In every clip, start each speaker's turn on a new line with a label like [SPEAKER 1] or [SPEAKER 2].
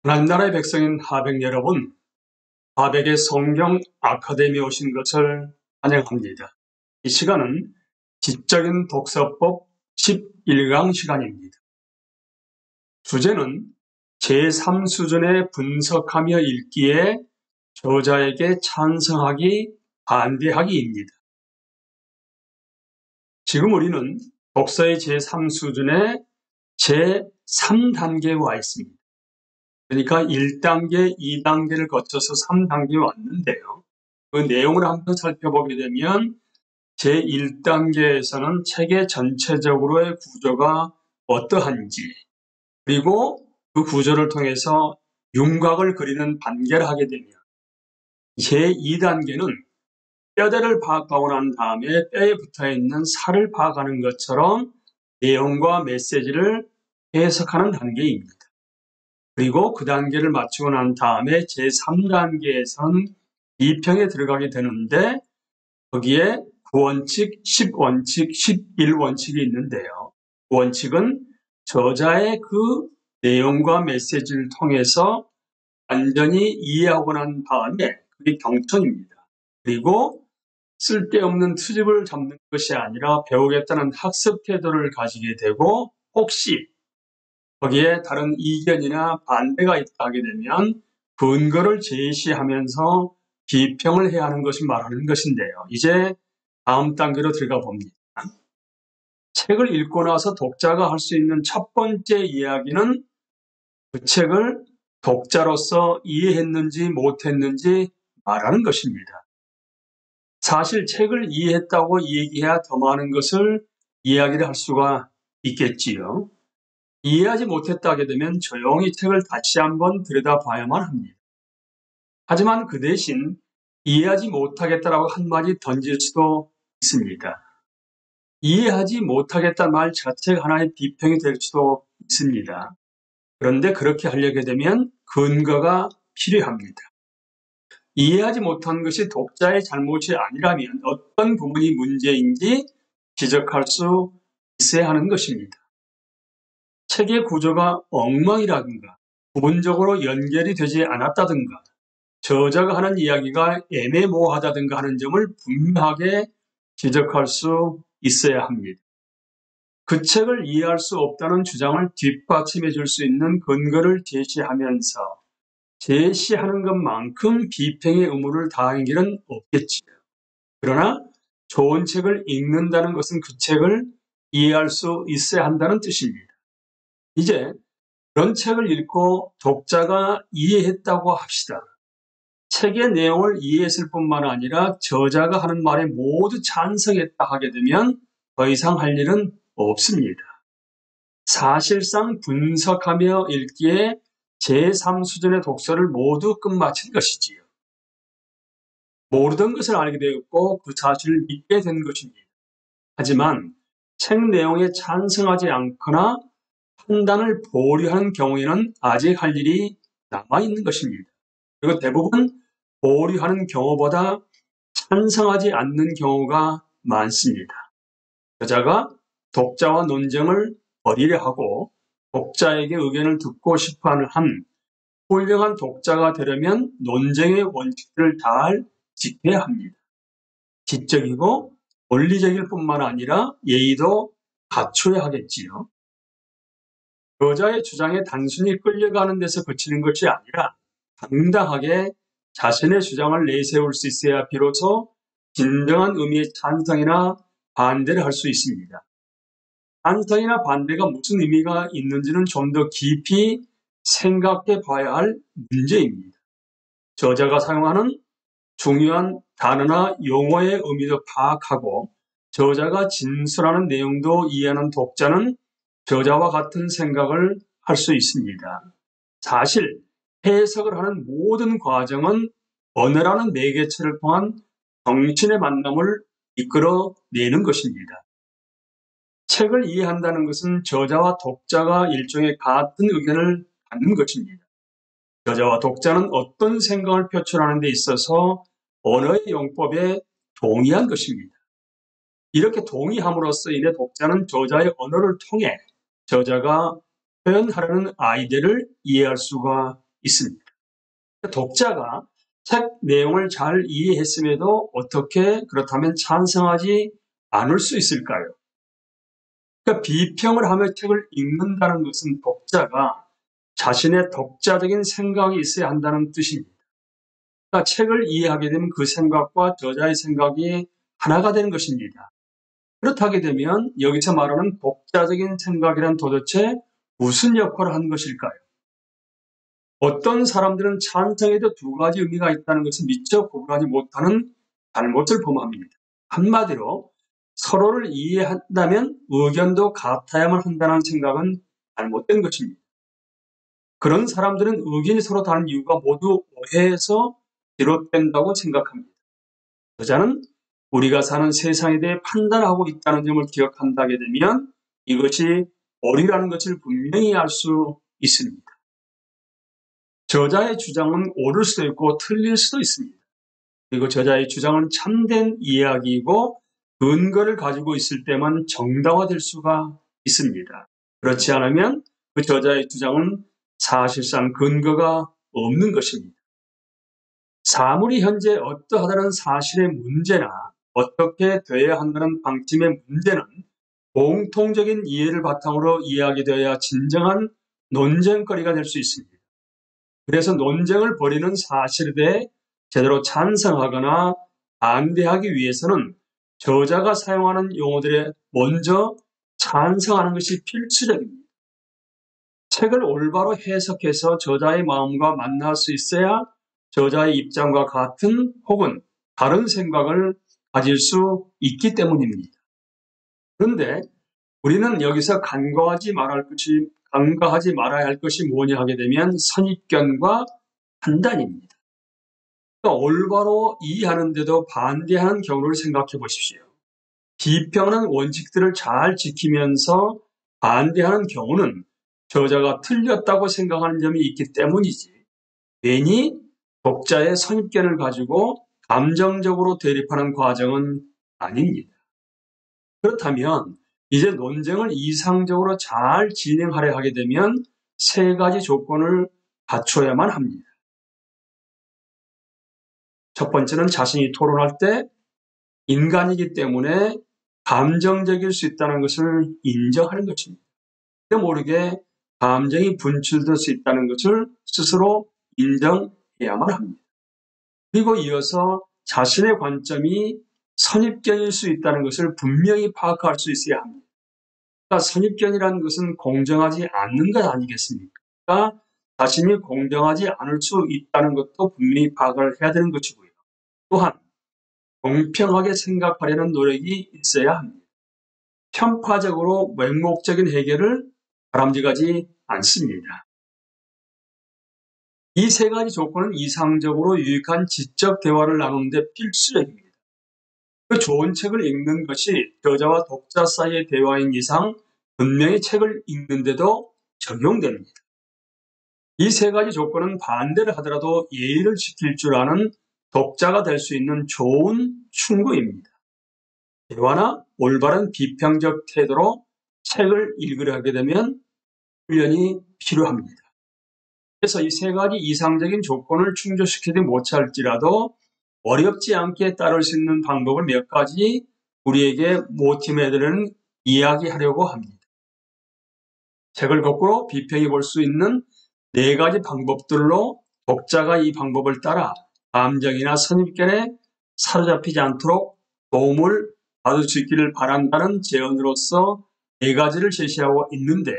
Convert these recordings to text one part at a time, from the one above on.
[SPEAKER 1] 하나님 나라의 백성인 하백 여러분, 하백의 성경 아카데미에 오신 것을 환영합니다. 이 시간은 지적인 독서법 11강 시간입니다. 주제는 제3수준의 분석하며 읽기에 저자에게 찬성하기, 반대하기입니다. 지금 우리는 독서의 제3수준의 제3단계에 와 있습니다. 그러니까 1단계, 2단계를 거쳐서 3단계에 왔는데요. 그 내용을 한번 살펴보게 되면 제1단계에서는 책의 전체적으로의 구조가 어떠한지, 그리고 그 구조를 통해서 윤곽을 그리는 단계를 하게 되면 제2단계는 뼈대를 파악하고 난 다음에 뼈에 붙어있는 살을 파악하는 것처럼 내용과 메시지를 해석하는 단계입니다. 그리고 그 단계를 마치고 난 다음에 제3단계에서는 비평에 들어가게 되는데 거기에 9원칙, 10원칙, 11원칙이 있는데요. 9원칙은 저자의 그 내용과 메시지를 통해서 완전히 이해하고 난 다음에 그게 경청입니다. 그리고 쓸데없는 트집을 잡는 것이 아니라 배우겠다는 학습 태도를 가지게 되고 혹시 거기에 다른 이견이나 반대가 있다 하게 되면 근거를 제시하면서 비평을 해야 하는 것을 말하는 것인데요. 이제 다음 단계로 들어가 봅니다. 책을 읽고 나서 독자가 할 수 있는 첫 번째 이야기는 그 책을 독자로서 이해했는지 못했는지 말하는 것입니다. 사실 책을 이해했다고 얘기해야 더 많은 것을 이야기를 할 수가 있겠지요. 이해하지 못했다 하게 되면 조용히 책을 다시 한번 들여다봐야만 합니다. 하지만 그 대신 이해하지 못하겠다라고 한마디 던질 수도 있습니다. 이해하지 못하겠다는 말 자체가 하나의 비평이 될 수도 있습니다. 그런데 그렇게 하려게 되면 근거가 필요합니다. 이해하지 못한 것이 독자의 잘못이 아니라면 어떤 부분이 문제인지 지적할 수 있어야 하는 것입니다. 책의 구조가 엉망이라든가 부분적으로 연결이 되지 않았다든가 저자가 하는 이야기가 애매모호하다든가 하는 점을 분명하게 지적할 수 있어야 합니다. 그 책을 이해할 수 없다는 주장을 뒷받침해 줄 수 있는 근거를 제시하면서 제시하는 것만큼 비평의 의무를 다하는 길은 없겠지요. 그러나 좋은 책을 읽는다는 것은 그 책을 이해할 수 있어야 한다는 뜻입니다. 이제 그런 책을 읽고 독자가 이해했다고 합시다. 책의 내용을 이해했을 뿐만 아니라 저자가 하는 말에 모두 찬성했다 하게 되면 더 이상 할 일은 없습니다. 사실상 분석하며 읽기에 제3수준의 독서를 모두 끝마친 것이지요. 모르던 것을 알게 되었고 그 사실을 믿게 된 것입니다. 하지만 책 내용에 찬성하지 않거나 판단을 보류하는 경우에는 아직 할 일이 남아있는 것입니다. 그리고 대부분 보류하는 경우보다 찬성하지 않는 경우가 많습니다. 저자가 독자와 논쟁을 벌이려 하고 독자에게 의견을 듣고 싶어하는 한 훌륭한 독자가 되려면 논쟁의 원칙들을 잘 지켜야 합니다. 지적이고 논리적일 뿐만 아니라 예의도 갖춰야 하겠지요. 저자의 주장에 단순히 끌려가는 데서 그치는 것이 아니라 당당하게 자신의 주장을 내세울 수 있어야 비로소 진정한 의미의 찬성이나 반대를 할 수 있습니다. 찬성이나 반대가 무슨 의미가 있는지는 좀 더 깊이 생각해 봐야 할 문제입니다. 저자가 사용하는 중요한 단어나 용어의 의미도 파악하고 저자가 진술하는 내용도 이해하는 독자는 저자와 같은 생각을 할 수 있습니다. 사실 해석을 하는 모든 과정은 언어라는 매개체를 통한 정신의 만남을 이끌어내는 것입니다. 책을 이해한다는 것은 저자와 독자가 일종의 같은 의견을 갖는 것입니다. 저자와 독자는 어떤 생각을 표출하는 데 있어서 언어의 용법에 동의한 것입니다. 이렇게 동의함으로써 인해 독자는 저자의 언어를 통해 저자가 표현하려는 아이디어를 이해할 수가 있습니다. 독자가 책 내용을 잘 이해했음에도 어떻게 그렇다면 찬성하지 않을 수 있을까요? 그러니까 비평을 하며 책을 읽는다는 것은 독자가 자신의 독자적인 생각이 있어야 한다는 뜻입니다. 그러니까 책을 이해하게 되면 그 생각과 저자의 생각이 하나가 되는 것입니다. 그렇게 되면 여기서 말하는 독자적인 생각이란 도대체 무슨 역할을 하는 것일까요? 어떤 사람들은 찬성에도 두 가지 의미가 있다는 것을 미처 구분하지 못하는 잘못을 범합니다. 한마디로 서로를 이해한다면 의견도 같아야만 한다는 생각은 잘못된 것입니다. 그런 사람들은 의견이 서로 다른 이유가 모두 오해에서 비롯된다고 생각합니다. 저자는 우리가 사는 세상에 대해 판단하고 있다는 점을 기억한다게 되면 이것이 오리라는 것을 분명히 알 수 있습니다. 저자의 주장은 옳을 수도 있고 틀릴 수도 있습니다. 그리고 저자의 주장은 참된 이야기이고 근거를 가지고 있을 때만 정당화될 수가 있습니다. 그렇지 않으면 그 저자의 주장은 사실상 근거가 없는 것입니다. 사물이 현재 어떠하다는 사실의 문제나 어떻게 되어야 한다는 방침의 문제는 공통적인 이해를 바탕으로 이야기되어야 진정한 논쟁거리가 될 수 있습니다. 그래서 논쟁을 벌이는 사실에 대해 제대로 찬성하거나 반대하기 위해서는 저자가 사용하는 용어들에 먼저 찬성하는 것이 필수적입니다. 책을 올바로 해석해서 저자의 마음과 만날 수 있어야 저자의 입장과 같은 혹은 다른 생각을 가질 수 있기 때문입니다. 그런데 우리는 여기서 간과하지 말아야 할 것이 뭐냐 하게 되면 선입견과 판단입니다. 그러니까 올바로 이해하는데도 반대하는 경우를 생각해 보십시오. 비평하는 원칙들을 잘 지키면서 반대하는 경우는 저자가 틀렸다고 생각하는 점이 있기 때문이지 괜히 독자의 선입견을 가지고 감정적으로 대립하는 과정은 아닙니다. 그렇다면 이제 논쟁을 이상적으로 잘 진행하려 하게 되면 세 가지 조건을 갖춰야만 합니다. 첫 번째는 자신이 토론할 때 인간이기 때문에 감정적일 수 있다는 것을 인정하는 것입니다. 모르게 감정이 분출될 수 있다는 것을 스스로 인정해야만 합니다. 그리고 이어서 자신의 관점이 선입견일 수 있다는 것을 분명히 파악할 수 있어야 합니다. 그러니까 선입견이라는 것은 공정하지 않는 것 아니겠습니까? 그러니까 자신이 공정하지 않을 수 있다는 것도 분명히 파악을 해야 되는 것이고요. 또한 공평하게 생각하려는 노력이 있어야 합니다. 편파적으로 맹목적인 해결을 바람직하지 않습니다. 이 세 가지 조건은 이상적으로 유익한 지적 대화를 나누는 데 필수적입니다. 그 좋은 책을 읽는 것이 저자와 독자 사이의 대화인 이상 분명히 책을 읽는데도 적용됩니다. 이 세 가지 조건은 반대를 하더라도 예의를 지킬 줄 아는 독자가 될 수 있는 좋은 충고입니다. 대화나 올바른 비평적 태도로 책을 읽으려 하게 되면 훈련이 필요합니다. 그래서 이 세 가지 이상적인 조건을 충족시키지 못할지라도 어렵지 않게 따를 수 있는 방법을 몇 가지 우리에게 모티베이트는 이야기하려고 합니다. 책을 거꾸로 비평해 볼 수 있는 네 가지 방법들로 독자가 이 방법을 따라 감정이나 선입견에 사로잡히지 않도록 도움을 받을 수 있기를 바란다는 제언으로서 네 가지를 제시하고 있는데요.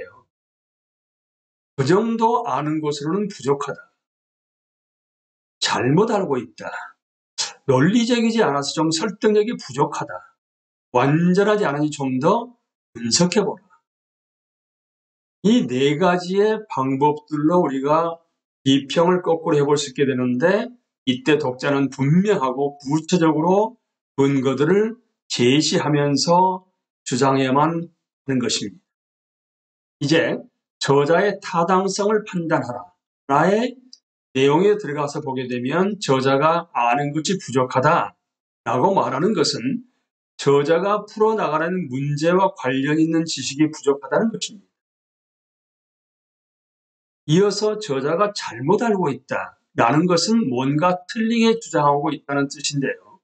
[SPEAKER 1] 그 정도 아는 것으로는 부족하다. 잘못 알고 있다. 논리적이지 않아서 좀 설득력이 부족하다. 완전하지 않으니 좀 더 분석해보라. 이 네 가지의 방법들로 우리가 비평을 거꾸로 해볼 수 있게 되는데 이때 독자는 분명하고 구체적으로 근거들을 제시하면서 주장해야만 하는 것입니다. 이제 저자의 타당성을 판단하라. 라의 내용에 들어가서 보게 되면 저자가 아는 것이 부족하다라고 말하는 것은 저자가 풀어나가려는 문제와 관련 있는 지식이 부족하다는 것입니다. 이어서 저자가 잘못 알고 있다라는 것은 뭔가 틀리게 주장하고 있다는 뜻인데요.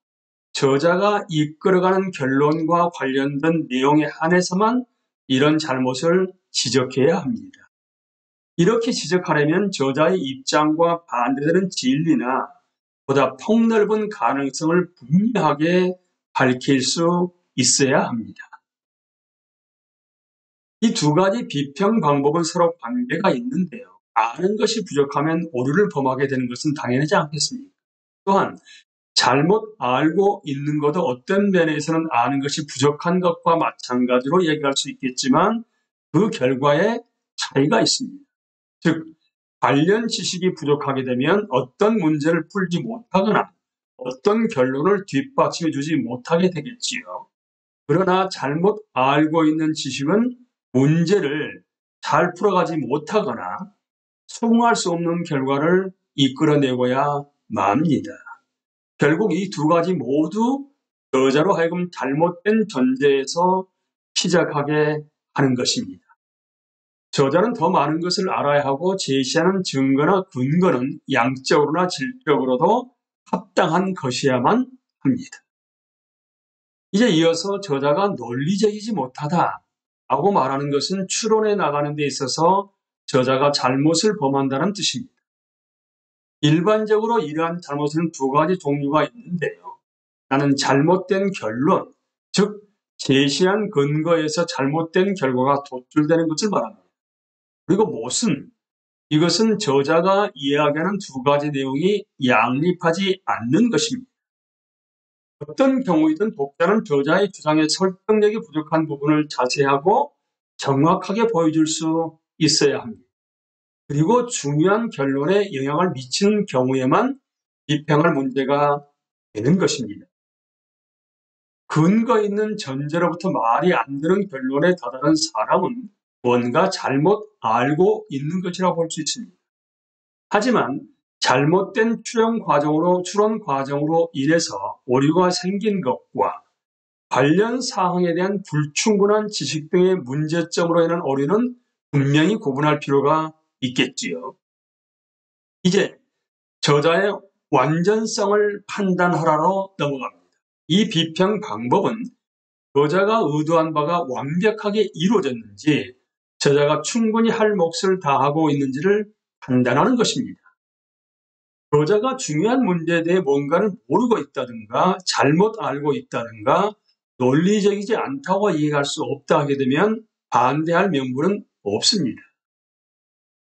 [SPEAKER 1] 저자가 이끌어가는 결론과 관련된 내용에 한해서만 이런 잘못을 지적해야 합니다. 이렇게 지적하려면 저자의 입장과 반대되는 진리나 보다 폭넓은 가능성을 분명하게 밝힐 수 있어야 합니다. 이 두 가지 비평 방법은 서로 관계가 있는데요. 아는 것이 부족하면 오류를 범하게 되는 것은 당연하지 않겠습니까? 또한 잘못 알고 있는 것도 어떤 면에서는 아는 것이 부족한 것과 마찬가지로 얘기할 수 있겠지만 그 결과에 차이가 있습니다. 즉, 관련 지식이 부족하게 되면 어떤 문제를 풀지 못하거나 어떤 결론을 뒷받침해 주지 못하게 되겠지요. 그러나 잘못 알고 있는 지식은 문제를 잘 풀어가지 못하거나 수긍할 수 없는 결과를 이끌어내고야 맙니다. 결국 이 두 가지 모두 저자로 하여금 잘못된 전제에서 시작하게 하는 것입니다. 저자는 더 많은 것을 알아야 하고 제시하는 증거나 근거는 양적으로나 질적으로도 합당한 것이야만 합니다. 이제 이어서 저자가 논리적이지 못하다라고 말하는 것은 추론해 나가는 데 있어서 저자가 잘못을 범한다는 뜻입니다. 일반적으로 이러한 잘못은 두 가지 종류가 있는데요. 하나는 잘못된 결론, 즉 제시한 근거에서 잘못된 결과가 도출되는 것을 말합니다. 그리고 못은 이것은 저자가 이야기하는 두 가지 내용이 양립하지 않는 것입니다. 어떤 경우이든 독자는 저자의 주장의 설득력이 부족한 부분을 자세하고 정확하게 보여줄 수 있어야 합니다. 그리고 중요한 결론에 영향을 미치는 경우에만 비평할 문제가 되는 것입니다. 근거 있는 전제로부터 말이 안 되는 결론에 다다른 사람은 뭔가 잘못 알고 있는 것이라고 볼 수 있습니다. 하지만 잘못된 추론 과정으로 인해서 오류가 생긴 것과 관련 사항에 대한 불충분한 지식 등의 문제점으로 인한 오류는 분명히 구분할 필요가 있겠지요. 이제 저자의 완전성을 판단하라로 넘어갑니다. 이 비평 방법은 저자가 의도한 바가 완벽하게 이루어졌는지 저자가 충분히 할 몫을 다하고 있는지를 판단하는 것입니다. 저자가 중요한 문제에 대해 뭔가를 모르고 있다든가 잘못 알고 있다든가 논리적이지 않다고 이해할 수 없다 하게 되면 반대할 명분은 없습니다.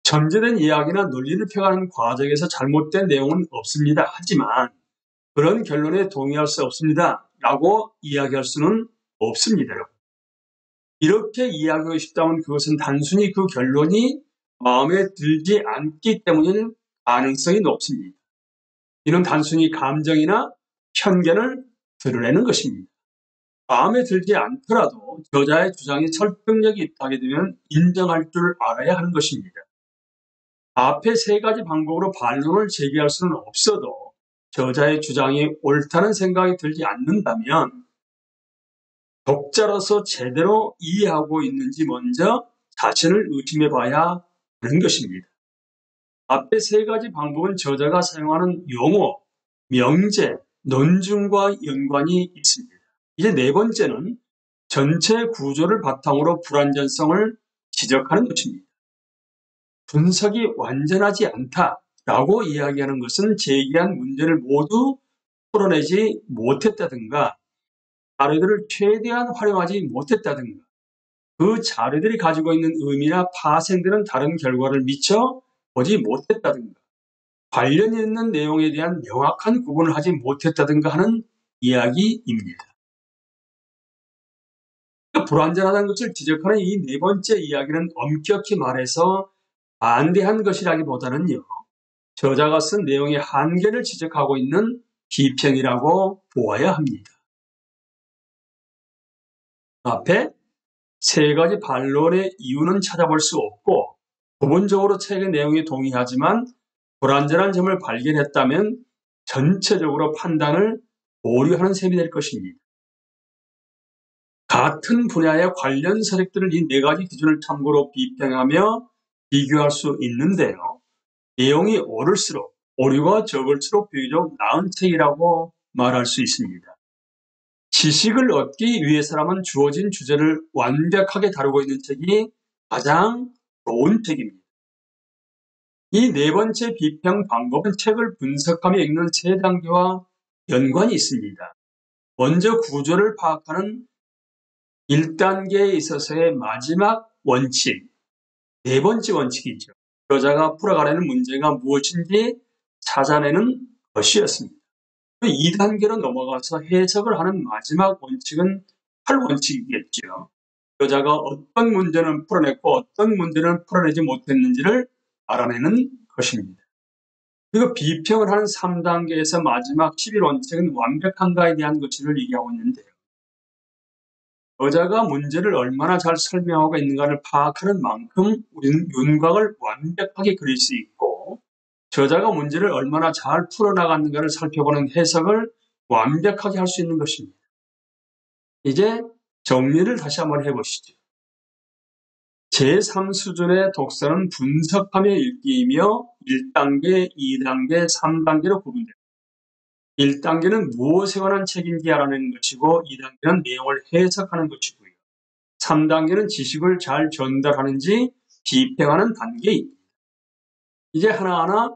[SPEAKER 1] 전제된 이야기나 논리를 펴가는 과정에서 잘못된 내용은 없습니다. 하지만 그런 결론에 동의할 수 없습니다. 라고 이야기할 수는 없습니다. 이렇게 이야기하고 싶다면 그것은 단순히 그 결론이 마음에 들지 않기 때문일 가능성이 높습니다. 이는 단순히 감정이나 편견을 드러내는 것입니다. 마음에 들지 않더라도 저자의 주장이 설득력이 있다게 되면 인정할 줄 알아야 하는 것입니다. 앞에 세 가지 방법으로 반론을 제기할 수는 없어도 저자의 주장이 옳다는 생각이 들지 않는다면 독자로서 제대로 이해하고 있는지 먼저 자신을 의심해 봐야 하는 것입니다. 앞에 세 가지 방법은 저자가 사용하는 용어, 명제, 논증과 연관이 있습니다. 이제 네 번째는 전체 구조를 바탕으로 불완전성을 지적하는 것입니다. 분석이 완전하지 않다라고 이야기하는 것은 제기한 문제를 모두 풀어내지 못했다든가 자료들을 최대한 활용하지 못했다든가 그 자료들이 가지고 있는 의미나 파생되는 다른 결과를 미처 보지 못했다든가 관련 있는 내용에 대한 명확한 구분을 하지 못했다든가 하는 이야기입니다. 불완전하다는 것을 지적하는 이 네 번째 이야기는 엄격히 말해서 반대한 것이라기보다는요. 저자가 쓴 내용의 한계를 지적하고 있는 비평이라고 보아야 합니다. 앞에 세 가지 반론의 이유는 찾아볼 수 없고 부분적으로 책의 내용에 동의하지만 불완전한 점을 발견했다면 전체적으로 판단을 오류하는 셈이 될 것입니다. 같은 분야의 관련 서적들을 이 네 가지 기준을 참고로 비평하며 비교할 수 있는데요. 내용이 오를수록 오류가 적을수록 비교적 나은 책이라고 말할 수 있습니다. 지식을 얻기 위해서라면 주어진 주제를 완벽하게 다루고 있는 책이 가장 좋은 책입니다. 이 네 번째 비평 방법은 책을 분석하며 읽는 세 단계와 연관이 있습니다. 먼저 구조를 파악하는 1단계에 있어서의 마지막 원칙, 네 번째 원칙이죠. 저자가 풀어가려는 문제가 무엇인지 찾아내는 것이었습니다. 2단계로 넘어가서 해석을 하는 마지막 원칙은 8원칙이겠죠. 여자가 어떤 문제는 풀어냈고 어떤 문제는 풀어내지 못했는지를 알아내는 것입니다. 그리고 비평을 하는 3단계에서 마지막 11원칙은 완벽한가에 대한 것을 얘기하고 있는데요. 여자가 문제를 얼마나 잘 설명하고 있는가를 파악하는 만큼 윤곽을 완벽하게 그릴 수 있고, 저자가 문제를 얼마나 잘 풀어나갔는가를 살펴보는 해석을 완벽하게 할 수 있는 것입니다. 이제 정리를 다시 한번 해보시죠. 제3수준의 독서는 분석하며 읽기이며 1단계, 2단계, 3단계로 구분됩니다. 1단계는 무엇에 관한 책인지 알아내는 것이고 2단계는 내용을 해석하는 것이고요. 3단계는 지식을 잘 전달하는지 비평하는 단계입니다. 이제 하나하나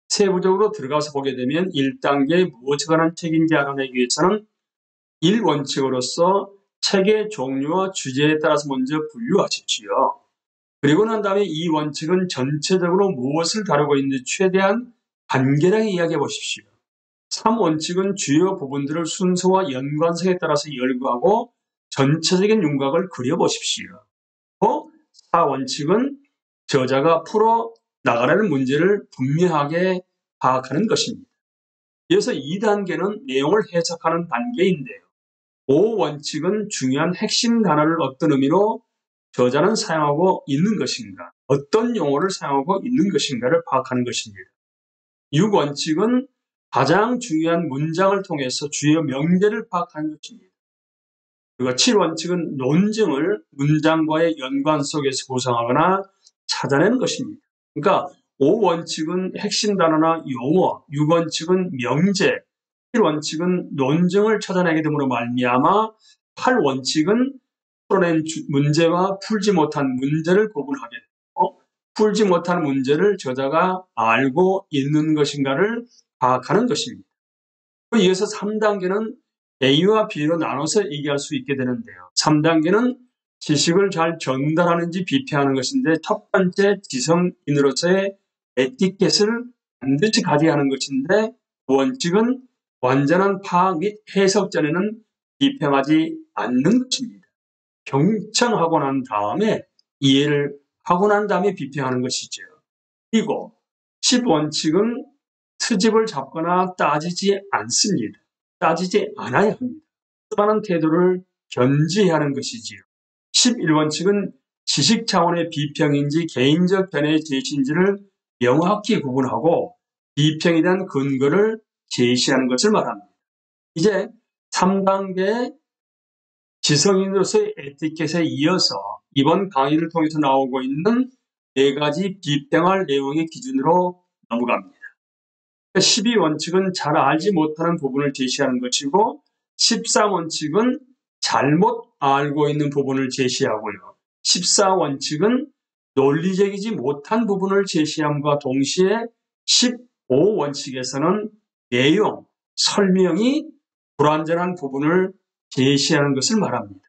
[SPEAKER 1] 세부적으로 들어가서 보게 되면 1단계 무엇에 관한 책인지 알아내기 위해서는 1원칙으로서 책의 종류와 주제에 따라서 먼저 분류하십시오. 그리고 난 다음에 이 원칙은 전체적으로 무엇을 다루고 있는지 최대한 간결하게 이야기해 보십시오. 3원칙은 주요 부분들을 순서와 연관성에 따라서 열거하고 전체적인 윤곽을 그려보십시오. 4원칙은 저자가 풀어 나가려는 문제를 분명하게 파악하는 것입니다. 이어서 2단계는 내용을 해석하는 단계인데요. 5원칙은 중요한 핵심 단어를 어떤 의미로 저자는 사용하고 있는 것인가, 어떤 용어를 사용하고 있는 것인가를 파악하는 것입니다. 6원칙은 가장 중요한 문장을 통해서 주요 명제를 파악하는 것입니다. 그리고 7원칙은 논증을 문장과의 연관 속에서 구성하거나 찾아내는 것입니다. 그러니까 5원칙은 핵심 단어나 용어, 6원칙은 명제, 7원칙은 논증을 찾아내게 됨으로 말미암아 8원칙은 풀어낸 문제와 풀지 못한 문제를 구분하게 되고, 풀지 못한 문제를 저자가 알고 있는 것인가를 파악하는 것입니다. 이어서 3단계는 A와 B로 나눠서 얘기할 수 있게 되는데요. 3단계는 지식을 잘 전달하는지 비평하는 것인데, 첫 번째 지성인으로서의 에티켓을 반드시 가져야 하는 것인데, 두 원칙은 완전한 파악 및 해석 전에는 비평하지 않는 것입니다. 경청하고 난 다음에 이해를 하고 난 다음에 비평하는 것이죠. 그리고 10원칙은 트집을 잡거나 따지지 않습니다. 따지지 않아야 합니다. 수많은 태도를 견지해야 하는 것이지요. 11원칙은 지식 차원의 비평인지 개인적 견해의 제시인지를 명확히 구분하고 비평에 대한 근거를 제시하는 것을 말합니다. 이제 3단계 지성인으로서의 에티켓에 이어서 이번 강의를 통해서 나오고 있는 4가지 비평할 내용의 기준으로 넘어갑니다. 12원칙은 잘 알지 못하는 부분을 제시하는 것이고, 13원칙은 잘못 알고 있는 부분을 제시하고요. 14원칙은 논리적이지 못한 부분을 제시함과 동시에 15원칙에서는 내용, 설명이 불완전한 부분을 제시하는 것을 말합니다.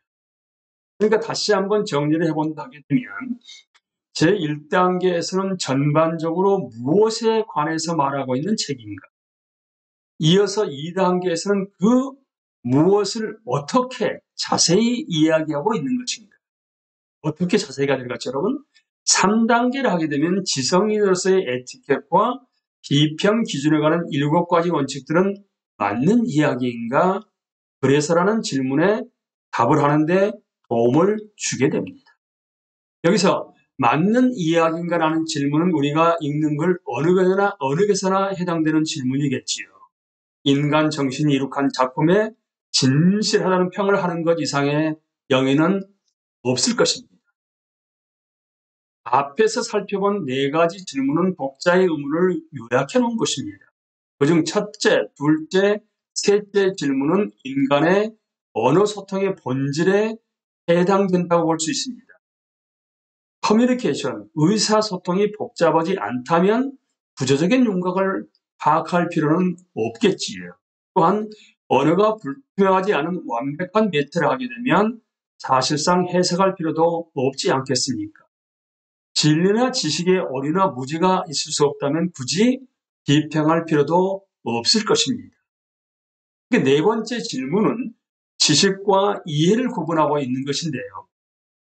[SPEAKER 1] 그러니까 다시 한번 정리를 해본다게 되면 제1단계에서는 전반적으로 무엇에 관해서 말하고 있는 책인가, 이어서 2단계에서는 그 무엇을 어떻게 자세히 이야기하고 있는 것인가, 어떻게 자세히가 될까요, 여러분? 3단계를 하게 되면 지성인으로서의 에티켓과 비평 기준에 관한 7가지 원칙들은 맞는 이야기인가, 그래서라는 질문에 답을 하는데 도움을 주게 됩니다. 여기서 맞는 이야기인가라는 질문은 우리가 읽는 걸 어느 것에나 해당되는 질문이겠지요. 인간 정신이 이룩한 작품에 진실하다는 평을 하는 것 이상의 영예는 없을 것입니다. 앞에서 살펴본 네 가지 질문은 독자의 의문을 요약해 놓은 것입니다. 그중 첫째, 둘째, 셋째 질문은 인간의 언어 소통의 본질에 해당된다고 볼 수 있습니다. 커뮤니케이션, 의사소통이 복잡하지 않다면 구조적인 윤곽을 파악할 필요는 없겠지요. 또한 언어가 불투명하지 않은 완벽한 매체를 하게 되면 사실상 해석할 필요도 없지 않겠습니까? 진리나 지식에 오류나 무지가 있을 수 없다면 굳이 비평할 필요도 없을 것입니다. 네 번째 질문은 지식과 이해를 구분하고 있는 것인데요.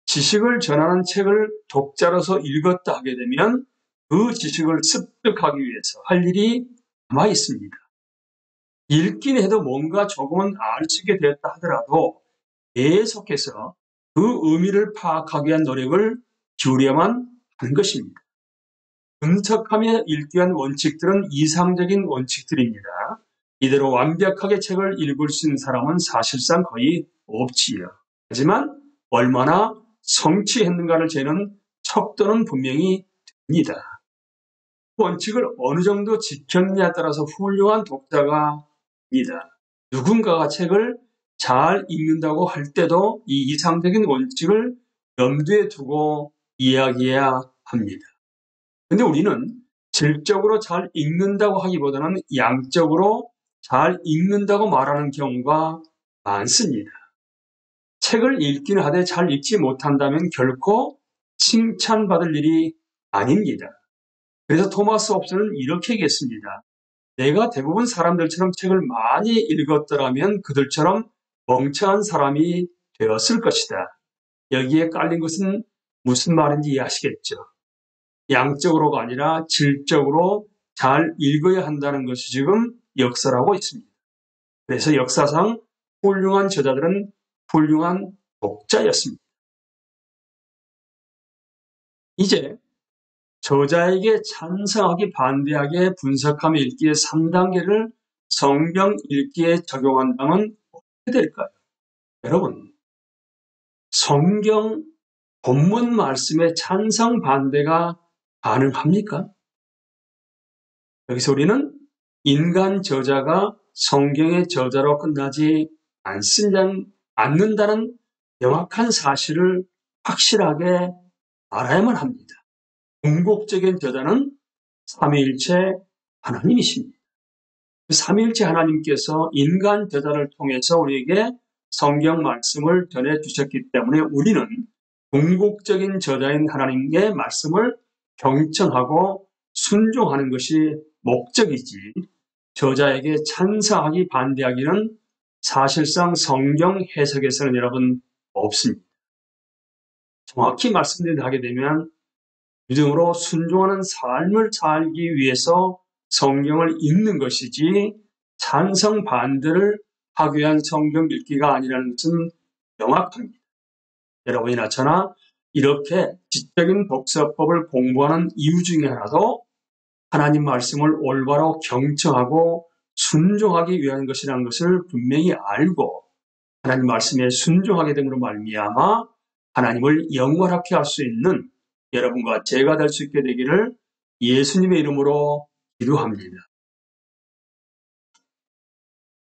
[SPEAKER 1] 지식을 전하는 책을 독자로서 읽었다 하게 되면 그 지식을 습득하기 위해서 할 일이 남아 있습니다. 읽긴 해도 뭔가 조금은 알 수 있게 되었다 하더라도 계속해서 그 의미를 파악하기 위한 노력을 기울여야만 하는 것입니다. 분석하며 읽기 위한 원칙들은 이상적인 원칙들입니다. 이대로 완벽하게 책을 읽을 수 있는 사람은 사실상 거의 없지요. 하지만 얼마나 성취했는가를 재는 척도는 분명히 됩니다. 원칙을 어느 정도 지켰느냐에 따라서 훌륭한 독자가 됩니다. 누군가가 책을 잘 읽는다고 할 때도 이 이상적인 원칙을 염두에 두고 이야기해야 합니다. 근데 우리는 질적으로 잘 읽는다고 하기보다는 양적으로 잘 읽는다고 말하는 경우가 많습니다. 책을 읽기는 하되 잘 읽지 못한다면 결코 칭찬받을 일이 아닙니다. 그래서 토마스 홉스는 이렇게 얘기했습니다. 내가 대부분 사람들처럼 책을 많이 읽었더라면 그들처럼 멍청한 사람이 되었을 것이다. 여기에 깔린 것은 무슨 말인지 이해하시겠죠? 양적으로가 아니라 질적으로 잘 읽어야 한다는 것이 지금 역사라고 있습니다. 그래서 역사상 훌륭한 저자들은 훌륭한 독자였습니다. 이제 저자에게 찬성하기 반대하게 분석하며 읽기의 3단계를 성경 읽기에 적용한다면 어떻게 될까요? 여러분, 성경 본문 말씀에 찬성 반대가 가능합니까? 여기서 우리는 인간 저자가 성경의 저자로 끝나지 않는다는 명확한 사실을 확실하게 알아야만 합니다. 궁극적인 저자는 삼위일체 하나님이십니다. 삼위일체 하나님께서 인간 저자를 통해서 우리에게 성경 말씀을 전해주셨기 때문에 우리는 궁극적인 저자인 하나님의 말씀을 경청하고 순종하는 것이 목적이지 저자에게 찬성하기 반대하기는 사실상 성경 해석에서는 여러분 없습니다. 정확히 말씀드리게 되면 믿음으로 순종하는 삶을 살기 위해서 성경을 읽는 것이지 찬성 반대를 하기 위한 성경 읽기가 아니라는 것은 명확합니다. 여러분이나 저나 이렇게 지적인 독서법을 공부하는 이유 중에 하나도 하나님 말씀을 올바로 경청하고 순종하기 위한 것이라는 것을 분명히 알고 하나님 말씀에 순종하게 됨으로 말미암아 하나님을 영원하게 할 수 있는 여러분과 제가 될 수 있게 되기를 예수님의 이름으로 기도합니다.